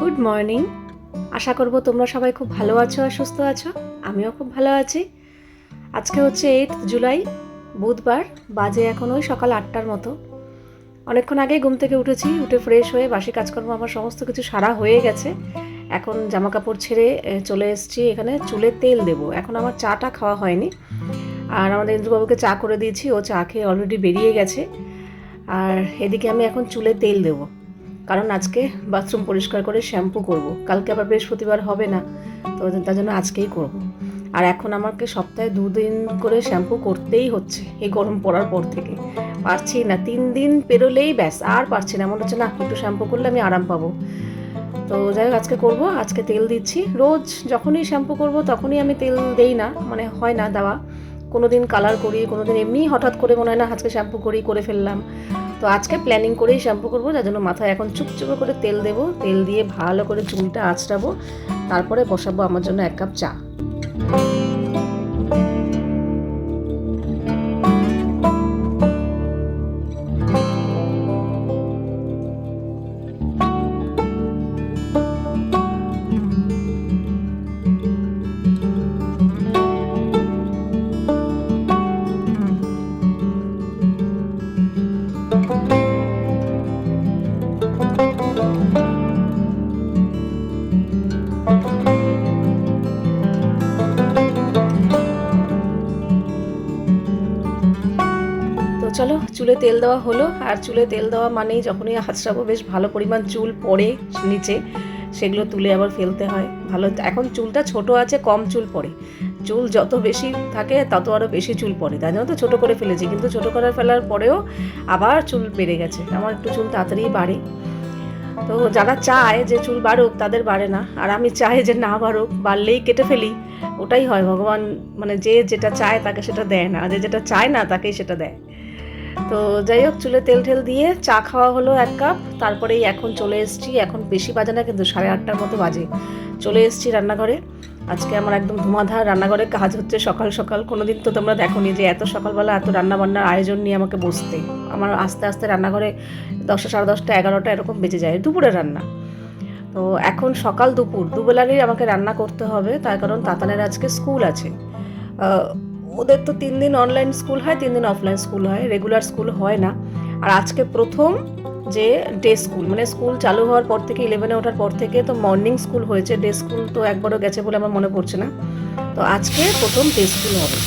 Good morning. আশা করব তোমরা সবাই খুব ভালো আছো আর সুস্থ আছো। আমিও খুব ভালো আছি। আজকে হচ্ছে 8 জুলাই, বুধবার। বাজে এখন ওই সকাল 8টার মতো। অনেকক্ষণ আগেই ঘুম থেকে উঠেছি, উঠে ফ্রেশ হয়ে বাসি কাজকর্ম আমার সমস্ত কিছু সারা হয়ে গেছে। এখন জামা কাপড় ছেড়ে চলে এসেছি এখানে চুলে তেল দেবো। এখন আমার চাটা খাওয়া হয়নি, আর আমাদের ইন্দ্রবাবুকে চা করে দিয়েছি, ও চা খেয়ে অলরেডি বেরিয়ে গেছে। আর এদিকে আমি এখন চুলে তেল দেবো, কারণ আজকে বাথরুম পরিষ্কার করে শ্যাম্পু করব। কালকে আবার বৃহস্পতিবার হবে না, তো তার জন্য আজকেই করব। আর এখন আমাকে সপ্তাহে 2 দিন করে শ্যাম্পু করতেই হচ্ছে এই গরম পড়ার পর থেকে। পারছি না, 3 দিন পেরোলেই ব্যাস, আর পারছি না। মনে হচ্ছে না, একটু শ্যাম্পু করলে আমি আরাম পাবো। তো যাই হোক, আজকে করব। আজকে তেল দিচ্ছি। রোজ যখনই শ্যাম্পু করব তখনই আমি তেল দেই না, মানে হয় না দেওয়া। কোনো দিন কালার করি, কোনো দিন এমনি হঠাৎ করে মনে হয় না আজকে শ্যাম্পু করে ফেললাম। তো আজকে প্ল্যানিং করেই শ্যাম্পু করবো, যার জন্য মাথায় এখন চুপচুপে করে তেল দেবো। তেল দিয়ে ভালো করে চুলটা আঁচড়াবো, তারপরে বসাবো আমার জন্য 1 কাপ চা। তো চলো, চুলে তেল দেওয়া হলো। আর চুলে তেল দেওয়া মানেই যখনই আঁচড়াবো বেশ ভালো পরিমাণ চুল পড়ে নিচে, সেগুলো তুলে আবার ফেলতে হয়। ভালো, এখন চুলটা ছোট আছে, কম চুল পড়ে। চুল যত বেশি থাকে তত আরও বেশি চুল পড়ে, তাই জন্য তো ছোটো করে ফেলেছি। কিন্তু ছোটো করে ফেলার পরেও আবার চুল বেড়ে গেছে। আমার একটু চুল তাড়াতাড়ি বাড়ে। তো যারা চায় যে চুল বাড়ুক তাদের বাড়ে না, আর আমি চাই যে না বাড়ুক, বাড়লেই কেটে ফেলি। ওটাই হয়, ভগবান মানে যে যেটা চায় তাকে সেটা দেয় না, যে যেটা চায় না তাকেই সেটা দেয়। তো যাই হোক, চুলে তেল ঠেল দিয়ে চা খাওয়া হলো 1 কাপ। তারপরেই এখন চলে এসেছি, এখন বেশি বাজে না কিন্তু 8:30টার মতো বাজে, চলে এসেছি রান্নাঘরে। আজকে আমার একদম ধুমাধার রান্নাঘরে কাজ হচ্ছে সকাল সকাল। কোনোদিন তো তোমরা দেখোনি যে এত সকালবেলা এত রান্নাবান্নার আয়োজন নিয়ে আমাকে বসতে। আমার আস্তে আস্তে রান্নাঘরে 10টা, 10:30, 11টা এরকম বেজে যায় দুপুরের রান্না। তো এখন সকাল দুপুর দুবেলারই আমাকে রান্না করতে হবে, তার কারণ তাতানের আজকে স্কুল আছে। ওদের তো 3 দিন অনলাইন স্কুল হয়, 3 দিন অফলাইন স্কুল হয়, রেগুলার স্কুল হয় না। আর আজকে প্রথম যে ডে স্কুল, মানে স্কুল চালু হওয়ার পর থেকে 11-এ ওঠার পর থেকে তো মর্নিং স্কুল হয়েছে, ডে স্কুল তো একবারও গেছে বলে আমার মনে পড়ছে না। তো আজকে প্রথম ডে স্কুল হবে।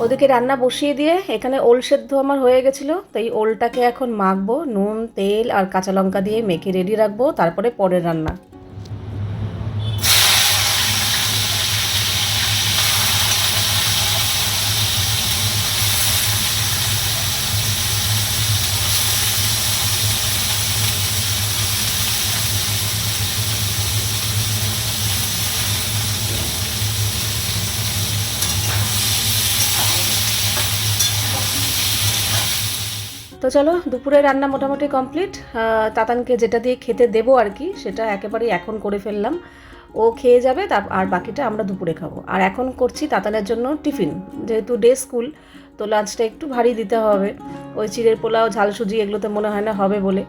ওদিকে রান্না বসিয়ে দিয়ে এখানে ওল সেদ্ধ আমার হয়ে গেছিলো, তাই ওলটাকে এখন মাখবো। নুন, তেল আর কাঁচা লঙ্কা দিয়ে মেখে রেডি রাখবো, তারপরে পরের রান্না। তো চলো, দুপুরে রান্না মোটামুটি কমপ্লিট। তাতানকে যেটা দিয়ে খেতে দেবো আর কি, সেটা একেবারেই এখন করে ফেললাম। ও খেয়ে যাবে, আর বাকিটা আমরা দুপুরে খাবো। আর এখন করছি তাতানের জন্য টিফিন, যেহেতু ডে স্কুল, তো লাঞ্চটা একটু ভারী দিতে হবে। ওই চিড়ের পোলাও, ঝাল সুজি এগুলোতে মনে হয় না হবে বলে।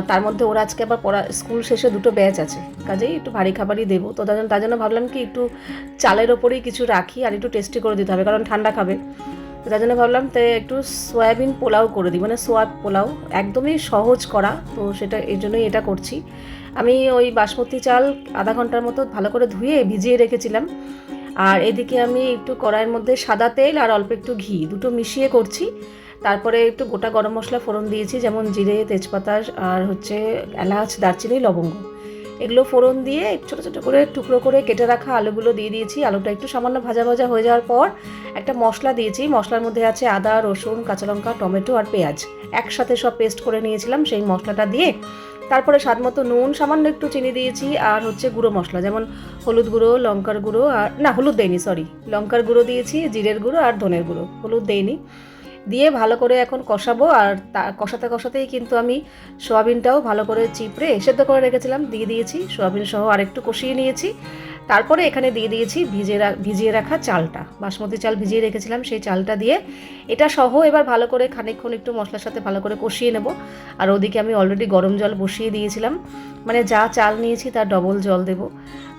তার মধ্যে ওরা আজকে আবার স্কুল শেষে 2টো ব্যাচ আছে, কাজেই একটু ভারী খাবারই দেবো। তো তার জন্য ভাবলাম কি একটু চালের ওপরেই কিছু রাখি, আর একটু টেস্টি করে দিতে হবে কারণ ঠান্ডা খাবে। তো তার জন্য ভাবলাম তো একটু সয়াবিন পোলাও করে দিই, মানে সোয়া পোলাও, একদমই সহজ করা। তো সেটা এই জন্যই এটা করছি। আমি ওই বাসমতি চাল আধা ঘন্টার মতো ভালো করে ধুয়ে ভিজিয়ে রেখেছিলাম। আর এদিকে আমি একটু কড়াইয়ের মধ্যে সাদা তেল আর অল্প একটু ঘি দুটো মিশিয়ে করছি। তারপরে একটু গোটা গরম মশলা ফোড়ন দিয়েছি, যেমন জিরে, তেজপাতা আর হচ্ছে এলাচ, দারচিনি, লবঙ্গ। এগুলো ফোড়ন দিয়ে ছোটো ছোটো করে টুকরো করে কেটে রাখা আলুগুলো দিয়ে দিয়েছি। আলুটা একটু সামান্য ভাজা ভাজা হয়ে যাওয়ার পর একটা মশলা দিয়েছি। মশলার মধ্যে আছে আদা, রসুন, কাঁচা লঙ্কা, টমেটো আর পেঁয়াজ, একসাথে সব পেস্ট করে নিয়েছিলাম। সেই মশলাটা দিয়ে তারপরে স্বাদ মতো নুন, সামান্য একটু চিনি দিয়েছি, আর হচ্ছে গুঁড়ো মশলা যেমন হলুদ গুঁড়ো, লঙ্কার গুঁড়ো, আর না হলুদ দেইনি, সরি, লঙ্কার গুঁড়ো দিয়েছি, জিরের গুঁড়ো আর ধনের গুঁড়ো, হলুদ দেইনি। দিয়ে ভালো করে এখন কষাবো। আর কষাতে কষাতেই কিন্তু আমি সোয়াবিনটাও ভালো করে চিপড়ে সেদ্ধ করে রেখেছিলাম, দিয়ে দিয়েছি, সোয়াবিন সহ আরেকটু কষিয়ে নিয়েছি। তারপরে এখানে দিয়ে দিয়েছি ভিজিয়ে রাখা চালটা, বাসমতি চাল ভিজিয়ে রেখেছিলাম, সেই চালটা দিয়ে এটা সহ এবার ভালো করে খানিকক্ষণ একটু মশলার সাথে ভালো করে কষিয়ে নেব। আর ওদিকে আমি অলরেডি গরম জল বসিয়ে দিয়েছিলাম, মানে যা চাল নিয়েছি তার ডবল জল দেব।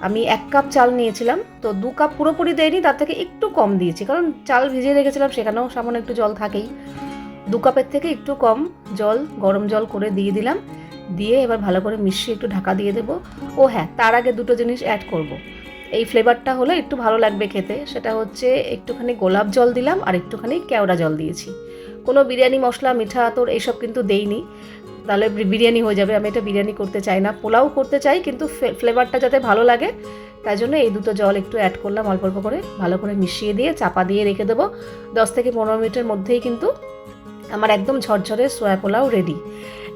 আমি 1 কাপ চাল নিয়েছিলাম, তো 2 কাপ পুরোপুরি দেয়নি, তার থেকে একটু কম দিয়েছি, কারণ চাল ভিজিয়ে রেখেছিলাম সেখানেও সামান্য একটু জল থাকেই। 2 কাপের থেকে একটু কম জল, গরম জল করে দিয়ে দিলাম। দিয়ে এবার ভালো করে মিশিয়ে একটু ঢাকা দিয়ে দেবো। ও হ্যাঁ, তার আগে দুটো জিনিস অ্যাড করব। এই ফ্লেভারটা হলে একটু ভালো লাগবে খেতে, সেটা হচ্ছে একটুখানি গোলাপ জল দিলাম আর একটুখানি কেওড়া জল দিয়েছি। কোনো বিরিয়ানি মশলা, মিঠা আতর এইসব কিন্তু দেইনি, তাহলে বিরিয়ানি হয়ে যাবে। আমি এটা বিরিয়ানি করতে চাই না, পোলাও করতে চাই, কিন্তু ফ্লেভারটা যাতে ভালো লাগে তাই জন্য এই দুটো জল একটু অ্যাড করলাম অল্প অল্প করে, ভালো করে মিশিয়ে দিয়ে চাপা দিয়ে রেখে দেবো। 10 থেকে 15 মিনিটের মধ্যেই কিন্তু আমার একদম ঝরঝরে সোয়া পোলাও রেডি।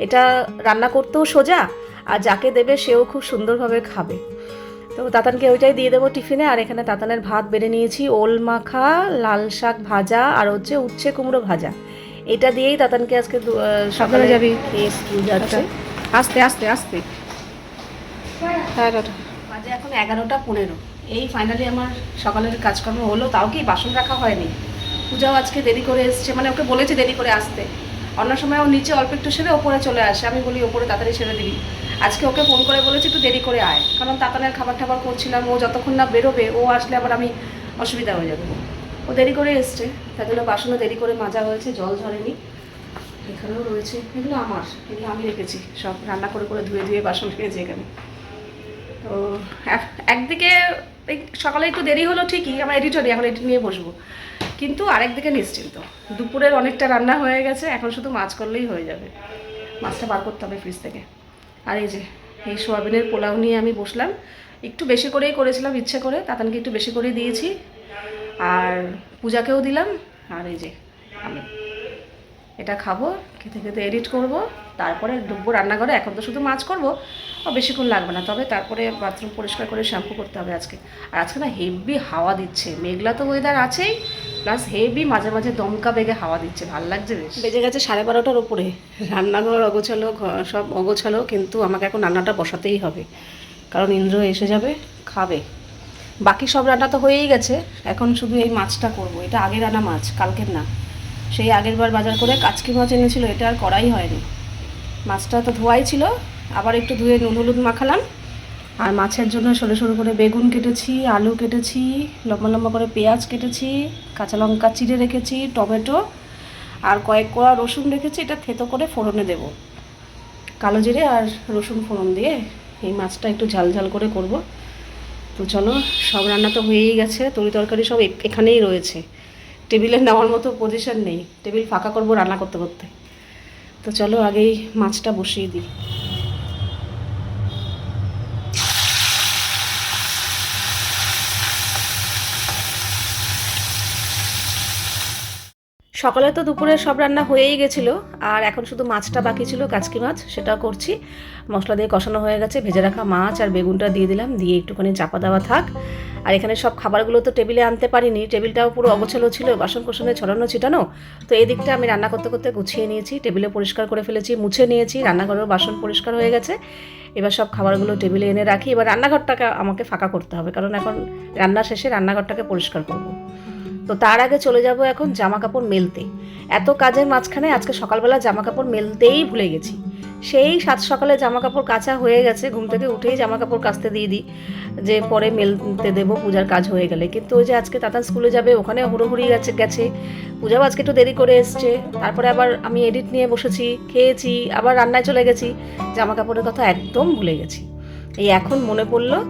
এটা রান্না করতেও সোজা, আর যাকে দেবে সেও খুব সুন্দরভাবে খাবে। তো তাতানকে ওইটাই দিয়ে দেবো টিফিনে। আর এখানে তাতানের ভাত বেড়ে নিয়েছি, ওল মাখা, লাল শাক ভাজা আর হচ্ছে উচ্ছে কুমড়ো ভাজা। এটা দিয়েই তাতানকে আজকে সকালে যাবি খেয়ে স্কুল যাচ্ছে। আস্তে আস্তে আস্তে। বাজে এখন 11টা 15। এই ফাইনালি আমার সকালের কাজকর্ম হলো, তাও কি বাসন রাখা হয়নি। পূজাও আজকে দেরি করে এসছে, মানে ওকে বলেছে দেরি করে আসতে। অন্য সময় ও নিচে অল্প একটু সেরে ওপরে চলে আসে, আমি বলি ওপরে তাড়াতাড়ি সেরে দিবি। আজকে ওকে ফোন করে বলেছি একটু দেরি করে আয়, কারণ তাতানের খাবার টাবার করছিলাম, ও যতক্ষণ না বেরোবে ও আসলে আবার আমি অসুবিধা হয়ে যাবে। ও দেরি করে এসছে, তাই জন্য বাসনও দেরি করে মাজা হয়েছে, জল ঝরেনি। এখানেও রয়েছে, এগুলো আমার, এগুলো আমি রেখেছি সব, রান্না করে করে ধুয়ে ধুয়ে বাসন রেখেছি এখানে। তো একদিকে সকালে একটু দেরি হলো ঠিকই, আমার এডিটরি এখন এডিট নিয়ে বসবো, কিন্তু আরেকদিকে নিশ্চিন্ত, দুপুরের অনেকটা রান্না হয়ে গেছে, এখন শুধু মাছ করলেই হয়ে যাবে। মাছটা বার করতে হবে ফ্রিজ থেকে। আর এই যে এই সোয়াবিনের পোলাও নিয়ে আমি বসলাম, একটু বেশি করেই করেছিলাম ইচ্ছে করে, তাতানকে একটু বেশি করেই দিয়েছি, আর পূজাকেও দিলাম। আর এই যে আমি এটা খাবো, খেতে খেতে এডিট করব, তারপরে ঢুকবো রান্নাঘরে। এখন তো শুধু মাছ করবো, বেশিক্ষণ লাগবে না, তবে তারপরে বাথরুম পরিষ্কার করে শ্যাম্পু করতে হবে আজকে। আর আজকে না হেভি হাওয়া দিচ্ছে, মেঘলা তো ওয়েদার আছেই, প্লাস হেভি মাঝে মাঝে দমকা বেগে হাওয়া দিচ্ছে, ভালো লাগছে বেশ। বেজে গেছে 12:30টার ওপরে, রান্নাঘর অগোছালো, সব অগোছালো, কিন্তু আমাকে এখন রান্নাটা বসাতেই হবে, কারণ ইন্দ্র এসে যাবে, খাবে। বাকি সব রান্না তো হয়েই গেছে, এখন শুধু এই মাছটা করব। এটা আগের আনা মাছ, কালকের না, সেই আগের বার বাজার করে কাচকি মাছ এনেছিল, এটা আর করাই হয়নি। মাছটা তো ধোয়াই ছিল, আবার একটু ধুয়ে নুন হলুদ মাখালাম। আর মাছের জন্য সরু সরু করে বেগুন কেটেছি, আলু কেটেছি, লম্বা লম্বা করে পেঁয়াজ কেটেছি, কাঁচা লঙ্কা চিড়ে রেখেছি, টমেটো আর কয়েক কোয়া রসুন রেখেছি। এটা থেতো করে ফোড়নে দেব, কালো জিরে আর রসুন ফোড়ন দিয়ে এই মাছটা একটু ঝাল ঝাল করে করব। তো চলো, সব রান্না তো হয়েই গেছে, তরি তরকারি সব এখানেই রয়েছে, টেবিলে নেওয়ার মতো পজিশন নেই, টেবিল ফাঁকা করব রান্না করতে করতে। তো চলো আগেই মাছটা বসিয়ে দিই। সকালে তো দুপুরের সব রান্না হয়েই গেছিলো, আর এখন শুধু মাছটা বাকি ছিল, কাচকি মাছ, সেটাও করছি। মশলা দিয়ে কষানো হয়ে গেছে, ভেজে রাখা মাছ আর বেগুনটা দিয়ে দিলাম, দিয়ে একটুখানি চাপা দেওয়া থাক। আর এখানে সব খাবারগুলো তো টেবিলে আনতে পারিনি, টেবিলটাও পুরো অগোছালো ছিল, বাসন কোসনে ছড়ানো ছিটানো। তো এই দিকটা আমি রান্না করতে করতে গুছিয়ে নিয়েছি, টেবিলে পরিষ্কার করে ফেলেছি, মুছে নিয়েছি, রান্নাঘরের বাসন পরিষ্কার হয়ে গেছে। এবার সব খাবারগুলো টেবিলে এনে রাখি, এবার রান্নাঘরটাকে আমাকে ফাঁকা করতে হবে, কারণ এখন রান্না শেষে রান্নাঘরটাকে পরিষ্কার করবো। তো তার আগে চলে যাব এখন জামা কাপড় মেলতে। এত কাজের মাঝখানে আজকে সকালবেলা জামা কাপড় মেলতেই ভুলে গেছি। সেই সাত সকালে জামা কাপড় কাচা হয়ে গেছে, ঘুম থেকে উঠেই জামা কাপড় কাচতে দিয়ে দিই, যে পরে মেলতে দেবো পূজার কাজ হয়ে গেলে। কিন্তু ওই যে আজকে তাতান স্কুলে যাবে, ওখানে হুড়োহুড়ি গেছে, পূজাও আজকে একটু দেরি করে এসছে, তারপরে আবার আমি এডিট নিয়ে বসেছি, খেয়েছি, আবার রান্নায় চলে গেছি, জামা কাপড়ের কথা একদম ভুলে গেছি। এই এখন মনে পড়লো,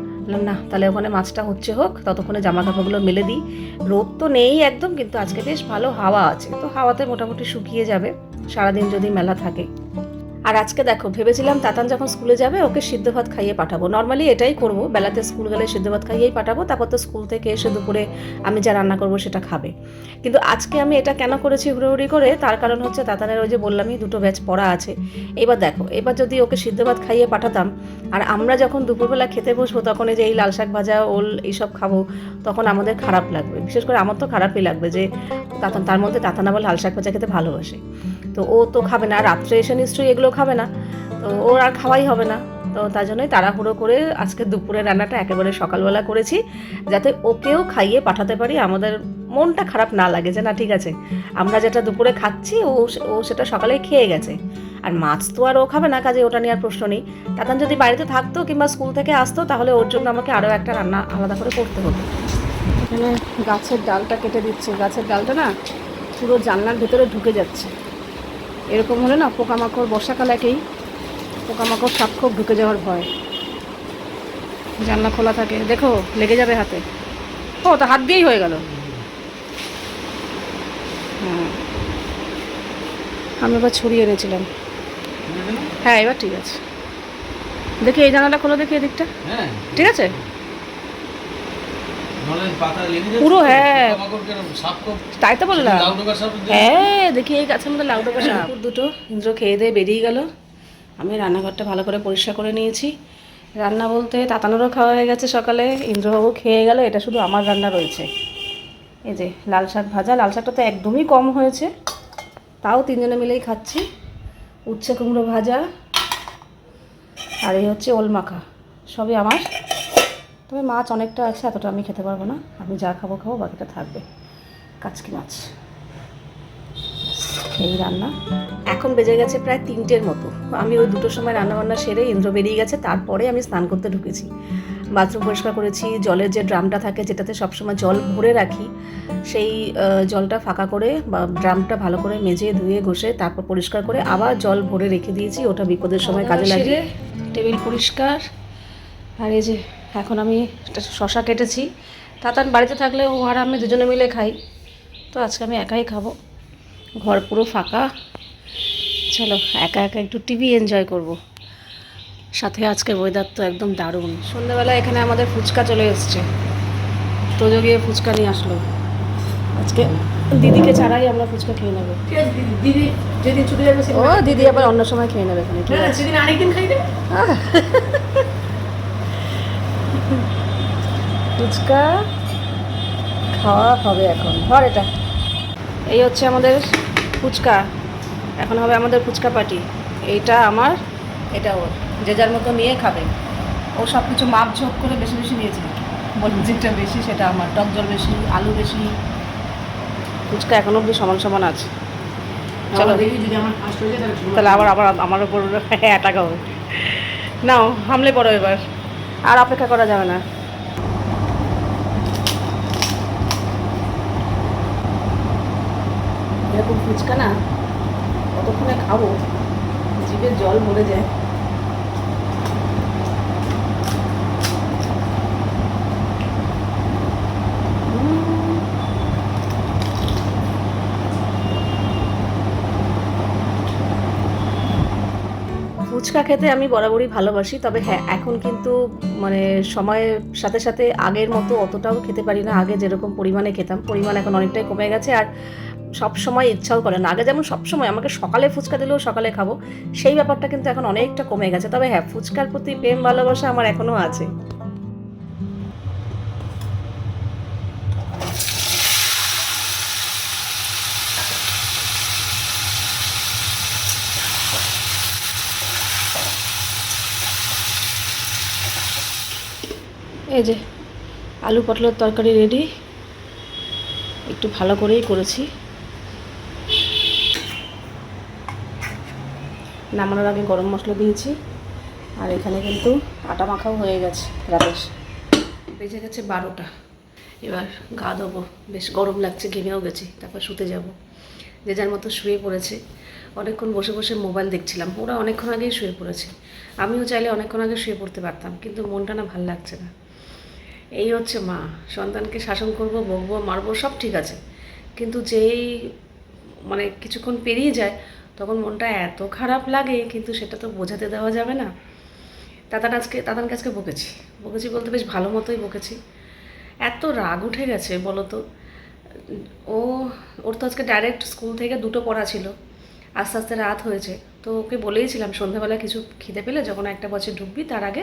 না তাহলে ওখানে মাছটা হচ্ছে হোক, ততক্ষণে জামা কাপড়গুলো মেলে দিই। রোদ তো নেই একদম, কিন্তু আজকে বেশ ভালো হাওয়া আছে, তো হাওয়াতে মোটামুটি শুকিয়ে যাবে সারাদিন যদি মেলা থাকে। আর আজকে দেখো ভেবেছিলাম তাতান যখন স্কুলে যাবে ওকে সিদ্ধ ভাত খাইয়ে পাঠাবো, নর্মালি এটাই করব, বেলাতে স্কুল গেলে সিদ্ধ ভাত খাইয়েই পাঠাবো, তারপর তো স্কুল থেকে এসে দুপুরে আমি যা রান্না করবো সেটা খাবে। কিন্তু আজকে আমি এটা কেন করেছি হুড়োহুড়ি করে, তার কারণ হচ্ছে তাতানের ওই যে বললামই 2টো ব্যাচ পড়া আছে। এবার দেখো, এবার যদি ওকে সিদ্ধ ভাত খাইয়ে পাঠাতাম আর আমরা যখন দুপুরবেলা খেতে বসবো তখন এই যে এই লাল শাক ভাজা ওল এইসব খাবো, তখন আমাদের খারাপ লাগবে, বিশেষ করে আমার তো খারাপই লাগবে যে তাতান, তার মধ্যে তাতান আবার লাল শাক ভাজা খেতে ভালোবাসে, তো ও তো খাবে না, রাত্রে এসে নিশ্চয়ই এগুলো খাবে না, তো ওর আর খাওয়াই হবে না। তো তার জন্যই তাড়াহুড়ো করে আজকে দুপুরের রান্নাটা একেবারে সকালবেলা করেছি, যাতে ওকেও খাইয়ে পাঠাতে পারি, আমাদের মনটা খারাপ না লাগে যে না ঠিক আছে আমরা যেটা দুপুরে খাচ্ছি ও সেটা সকালে খেয়ে গেছে। আর মাছ তো আর ও খাবে না, কাজে ওটা নিয়ে আর প্রশ্ন নেই। তখন যদি বাড়িতে থাকতো কিংবা স্কুল থেকে আসতো তাহলে ওর জন্য আমাকে আরও একটা রান্না আলাদা করে করতে হতো। এখানে গাছের ডালটা কেটে দিচ্ছে, গাছের ডালটা না পুরো জানলার ভেতরে ঢুকে যাচ্ছে, এরকম হলে না পোকামাকড়, বর্ষাকাল একেই পোকামাকড় সাপ খুব ঢুকে যাওয়ার ভয়। জানলা খোলা থাকে, দেখো লেগে যাবে হাতে। ও তো হাত দিয়েই হয়ে গেল। হ্যাঁ আমি এবার ছড়িয়ে এনেছিলাম। হ্যাঁ এবার ঠিক আছে, দেখি এই জানালা খোলো, দেখি এদিকটা ঠিক আছে পুরো। হ্যাঁ তাই তো বললাম, হ্যাঁ দেখি এই গাছের মধ্যে লাউ ডোকা সাপ। দুটো ইন্দ্র খেয়ে দিয়ে বেরিয়ে গেল, আমি রান্নাঘরটা ভালো করে পরিষ্কার করে নিয়েছি। রান্না বলতে তাতানোরও খাওয়া হয়ে গেছে সকালে, ইন্দ্রবাবু খেয়ে গেল, এটা শুধু আমার রান্না রয়েছে। এই যে লাল শাক ভাজা, লাল শাকটা তো একদমই কম হয়েছে, তাও 3জনে মিলেই খাচ্ছি। উচ্ছে কুমড়ো ভাজা, আর এই হচ্ছে ওল মাখা, সবই আমার। তবে মাছ অনেকটা আছে, এতটা আমি খেতে পারবো না, আমি যা খাবো খাবো, বাকিটা থাকবে। কাচকি মাছ, এই রান্না। এখন বেজে গেছে প্রায় 3টের মতো, আমি ওই 2টোর সময় রান্নাবান্না সেরে ইন্দ্র বেরিয়ে গেছে, তারপরে আমি স্নান করতে ঢুকেছি। বাথরুম পরিষ্কার করেছি, জলের যে ড্রামটা থাকে যেটাতে সবসময় জল ভরে রাখি, সেই জলটা ফাঁকা করে বা ড্রামটা ভালো করে মেজে ধুয়ে ঘষে তারপর পরিষ্কার করে আবার জল ভরে রেখে দিয়েছি, ওটা বিপদের সময় কাজে লাগে। টেবিল পরিষ্কার। আর এই যে এখন আমি একটা শশা কেটেছি, তাতান বাড়িতে থাকলে ও আর আমি 2জনে মিলে খাই, তো আজকে আমি একাই খাবো, ঘর পুরো ফাঁকা। চলো একা একা একটু টিভি এনজয় করব, সাথে আজকের ওয়েদার তো একদম দারুণ। সন্ধ্যাবেলা এখানে আমাদের ফুচকা চলে এসছে, তোজো গিয়ে ফুচকা নিয়ে আসলো, আজকে দিদিকে ছাড়াই আমরা ফুচকা খেয়ে নেবো। দিদি যেদিন ছুটে যাবে ও দিদি আবার অন্য সময় খেয়ে নেবে এখানে, সেদিন আরেকদিন খাই দেবে। ফুচকা খাওয়া হবে এখন, ধর এটা। এই হচ্ছে আমাদের ফুচকা, এখন হবে আমাদের ফুচকা পার্টি। এইটা আমার, এটা ওর, যে যার মতো নিয়ে খাবে। ও সব কিছু মাপ ঝোপ করে বেশি বেশি নিয়েছে, বলুন যেটা বেশি সেটা আমার, টক জল বেশি, আলু বেশি। ফুচকা এখন অবধি সমান সমান আছে। চলো দেখি যদি আমার ফার্স্ট হয়ে যায় তাহলে আবার আবার আমার উপর অ্যাটাক হবে। নাও হামলে পড়ো এবার, আর অপেক্ষা করা যাবে না। এরকম ফুচকা না কতক্ষণে খাবো, জিভে জল ভরে যায়। ফুচকা খেতে আমি বরাবরই ভালোবাসি, তবে হ্যাঁ এখন কিন্তু মানে সময়ের সাথে সাথে আগের মতো অতটাও খেতে পারি না, আগে যেরকম পরিমাণে খেতাম পরিমাণ এখন অনেকটাই কমে গেছে। আর সব সময় ইচ্ছাও করে না, আগে যেমন সব সময় আমাকে সকালে ফুচকা দিলেও সকালে খাবো, সেই ব্যাপারটা কিন্তু এখন অনেকটা কমে গেছে। তবে হ্যাঁ ফুচকার প্রতি প্রেম ভালোবাসা আমার এখনও আছে। এই যে আলু পটলের তরকারি রেডি, একটু ভালো করেই করেছি। নামানোর আগে গরম মশলা দিয়েছি, আর এখানে কিন্তু আটা মাখাও হয়ে গেছে রাতের। বেজে গেছে 12টা, এবার গা দেবো, বেশ গরম লাগছে, ঘেমেও গেছি, তারপর শুতে যাব। যে যার মতো শুয়ে পড়েছে, অনেকক্ষণ বসে বসে মোবাইল দেখছিলাম, ওরা অনেকক্ষণ আগেই শুয়ে পড়েছে, আমিও চাইলে অনেকক্ষণ আগে শুয়ে পড়তে পারতাম, কিন্তু মনটা না ভাল লাগছে না। এই হচ্ছে মা, সন্তানকে শাসন করব, বকবো, মারবো, সব ঠিক আছে, কিন্তু যেই মানে কিছুক্ষণ পেরিয়ে যায় তখন মনটা এত খারাপ লাগে, কিন্তু সেটা তো বোঝাতে দেওয়া যাবে না। তাতানকে আজকে বকেছি বলতে বেশ ভালো মতোই বকেছি। এত রাগ উঠে গেছে বলো তো। ও ওর তো আজকে ডাইরেক্ট স্কুল থেকে 2টো পড়া ছিল, আস্তে আস্তে রাত হয়েছে। তো ওকে বলেইছিলাম সন্ধ্যাবেলা কিছু খিদে পেলে যখন 1টা বাজে ঢুকবি তার আগে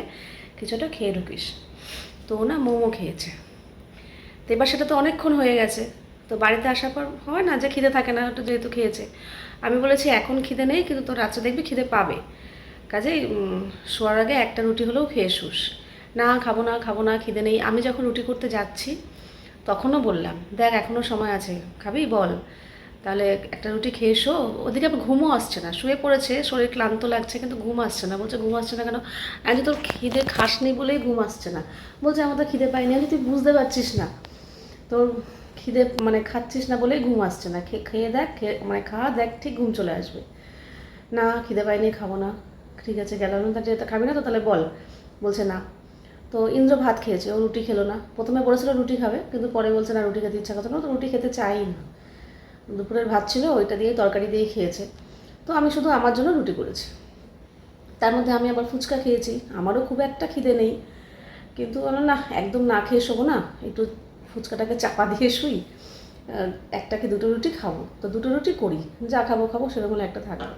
কিছুটা খেয়ে ঢুকিস। তো ও না মোমো খেয়েছে। তো এবার সেটা তো অনেকক্ষণ হয়ে গেছে। তো বাড়িতে আসার পর হয় না যে খিদে থাকে না, একটু যেহেতু খেয়েছে। আমি বলেছি এখন খিদে নেই, কিন্তু তোর রাত্রে দেখবি খিদে পাবে, কাজেই শোয়ার আগে একটা রুটি হলেও খেয়ে শুস। না খাবো না খিদে নেই। আমি যখন রুটি করতে যাচ্ছি তখনও বললাম, দেখ এখনও সময় আছে, খাবি বল, তাহলে একটা রুটি খেয়ে শো। ওদিকে আবার ঘুমও আসছে না, শুয়ে পড়েছে, শরীর ক্লান্ত লাগছে কিন্তু ঘুম আসছে না। বলছে ঘুম আসছে না কেন? আমি তোর খিদে খাসনি বলেই ঘুম আসছে না। বলছে আমার তো খিদে পাইনি। আমি তুই বুঝতে পারছিস না, তোর খিদে মানে খাচ্ছিস না বলেই ঘুম আসছে না। খেয়ে দেখ, মানে খাওয়া দেখ, ঠিক ঘুম চলে আসবে। না খিদে পাইনি, খাবো না। ঠিক আছে গেলাম না, যেটা খাবি না তো তাহলে বল। বলছে না। তো ইন্দ্র ভাত খেয়েছে, ও রুটি খেলো না। প্রথমে বলেছিল রুটি খাবে, কিন্তু পরে বলছে না, রুটি খেতে ইচ্ছা করছে না, তো রুটি খেতে চাই না। দুপুরের ভাত ছিল, ওইটা দিয়ে তরকারি দিয়ে খেয়েছে। তো আমি শুধু আমার জন্য রুটি করেছি। তার মধ্যে আমি আবার ফুচকা খেয়েছি, আমারও খুব একটা খিদে নেই, কিন্তু বললাম না একদম না খেয়ে শোবো না, একটু ফুচকাটাকে চাপা দিয়ে শুই, একটাকে 2টো রুটি খাবো। তো 2টো রুটি করি, যা খাবো সেরকম হলে একটা থাকবে।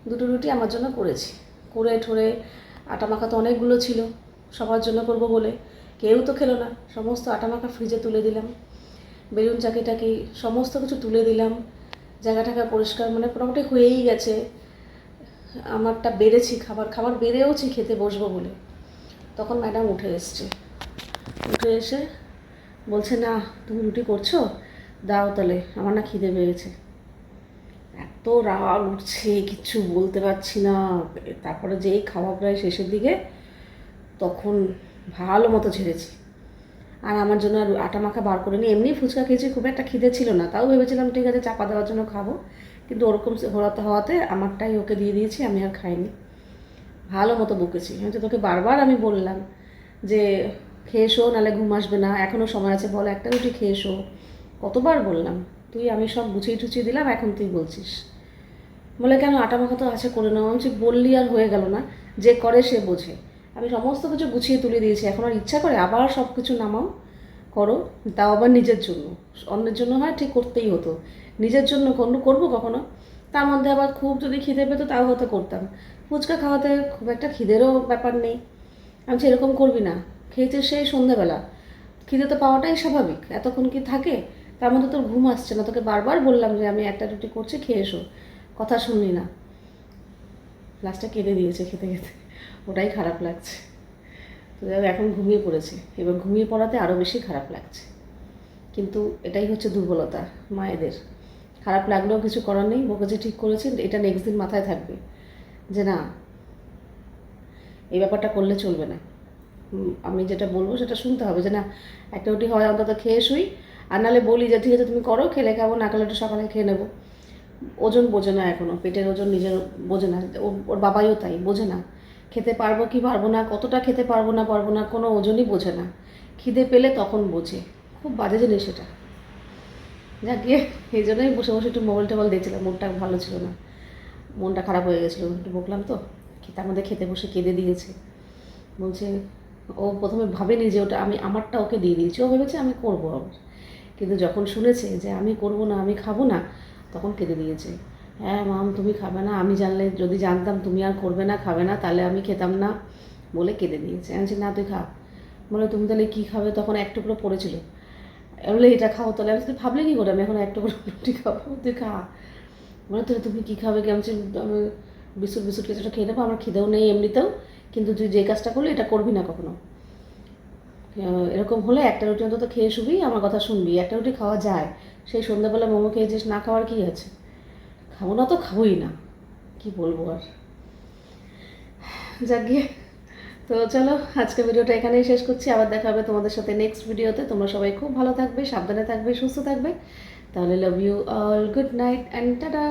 2টো রুটি আমার জন্য করেছি, করে ঠোরে আটা মাখা তো অনেকগুলো ছিল সবার জন্য করব বলে, কেউ তো খেলো না। সমস্ত আটা মাখা ফ্রিজে তুলে দিলাম, বেলুন চাকি সমস্ত কিছু তুলে দিলাম, জায়গাটাকে পরিষ্কার মানে মোটামুটি হয়েই গেছে। আমারটা বেড়েছি, খাবার বেড়েওছি খেতে বসবো বলে। তখন ম্যাডাম উঠে এসে বলছে, না তুমি রুটি করছো, দাও তাহলে, আমার না খিদে পেয়েছে। এত রাগ উঠছে, কিচ্ছু বলতে পারছি না। তারপরে যেই খাওয়া প্রায় শেষের দিকে, তখন ভালো মতো ঝেড়েছি। আর আমার জন্য আর আটা মাখা বার করে নিই। এমনি ফুচকা খেয়েছি, খুব একটা খিদে ছিল না, তাও ভেবেছিলাম ঠিক আছে চাপা দেওয়ার জন্য খাবো, কিন্তু ওরকম হওয়াতে আমারটাই ওকে দিয়ে দিয়েছি, আমি আর খাইনি। ভালো মতো বকেছি। আমি তো তোকে বারবার আমি বললাম যে খেয়ে শো, নাহলে ঘুম আসবে না, এখনও সময় আছে, বল একটা রুটি খেয়ে শো। কতবার বললাম, আমি সব গুছিয়ে টুছিয়ে দিলাম, এখন তুই বলছিস। বলে কেন, আটা মাখা তো আছে, করে নাও। আমি বললি আর হয়ে গেল না, যে করে সে বোঝে। আমি সমস্ত কিছু গুছিয়ে তুলে দিয়েছি, এখন আর ইচ্ছা করে আবার সব কিছু নামাও, করো, তাও আবার নিজের জন্য। অন্যের জন্য হয় ঠিক করতেই হতো, নিজের জন্য করবো কখনো? তার মধ্যে আবার খুব যদি খিদে পেতো তাও হয়তো করতাম। ফুচকা খাওয়াতে খুব একটা খিদেরও ব্যাপার নেই। আমি এরকম করবি না, খেয়েছিস সেই সন্ধ্যাবেলা, খিদে তো পাওয়াটাই স্বাভাবিক, এতক্ষণ কি থাকে? তার মধ্যে তোর ঘুম আসছে না, তোকে বারবার বললাম যে আমি একটা রুটি করছি, খেয়ে এসো, কথা শুনলি না। লাস্টটা কেঁদে দিয়েছে খেতে খেতে, ওটাই খারাপ লাগছে। তো এখন ঘুমিয়ে পড়েছে, এবার ঘুমিয়ে পড়াতে আরও বেশি খারাপ লাগছে। কিন্তু এটাই হচ্ছে দুর্বলতা মায়েদের। খারাপ লাগলেও কিছু করার নেই, বকেছে ঠিক করেছে, এটা নেক্সট দিন মাথায় থাকবে যে না, এই ব্যাপারটা করলে চলবে না। আমি যেটা বলবো সেটা শুনতে হবে, যে না একটা রুটি হয় অন্তত খেয়ে শুই। আর নাহলে বলি যে ঠিক আছে তুমি করো, খেলে খাবো, না খেলে একটু সকালে খেয়ে নেবো। ওজন বোঝে না এখনও, পেটের ওজন নিজের বোঝে না। ওর বাবাইও তাই বোঝে না, খেতে পারবো কি পারবো না, কতটা খেতে পারবো না কোনো ওজনই বোঝে না। খিদে পেলে তখন বোঝে, খুব বাজে জিনিস এটা। যাক গিয়ে, এই জন্যই বসে বসে একটু মোবাইল টোবাইল দেখছিলাম, মনটা ভালো ছিল না, মনটা খারাপ হয়ে গেছিলো, একটু বকলাম তো। তার মধ্যে খেতে বসে কেঁদে দিয়েছে। বলছে ও প্রথমে ভাবেনি যে ওটা আমি আমারটা ওকে দিয়ে দিয়েছি, ও ভেবেছে আমি করবো আবার, কিন্তু যখন শুনেছে যে আমি করবো না, আমি খাবো না, তখন কেঁদে দিয়েছে। হ্যাঁ মাম তুমি খাবে না, আমি যদি জানতাম তুমি আর করবে না, খাবে না, তাহলে আমি খেতাম না, বলে কেঁদে দিয়েছে। আমি বলছি না তুই খা। বলে তুমি তাহলে কী খাবে? তখন এক টুকরো পড়েছিল। বলে এটা খাও তাহলে। আমি তুই ভাবলে কী করে আমি এখন এক টুকরো রুটি খাবো? তুই খা। বলে তাহলে তুমি কী খাবে? কি? আমি বিস্কুট কিছুটা খেয়ে নেবো, আমার খিদেও নেই এমনিতেও, কিন্তু তুই যে কাজটা করলি এটা করবি না কখনো। এরকম হলে একটা রুটি অন্তত খেয়ে শুবি, আমার কথা শুনবি। একটা রুটি খাওয়া যায়, সেই সন্ধ্যাবেলা মোমো খেয়েছিস, না খাওয়ার কী আছে? খাবো না তো খাবোই না, কি বলবো আর। যাক গিয়ে, তো চলো আজকে ভিডিওটা এখানেই শেষ করছি। আবার দেখা হবে তোমাদের সাথে নেক্সট ভিডিওতে। তোমরা সবাই খুব ভালো থাকবে, সাবধানে থাকবে, সুস্থ থাকবে। তাহলে love you all, good night and tata.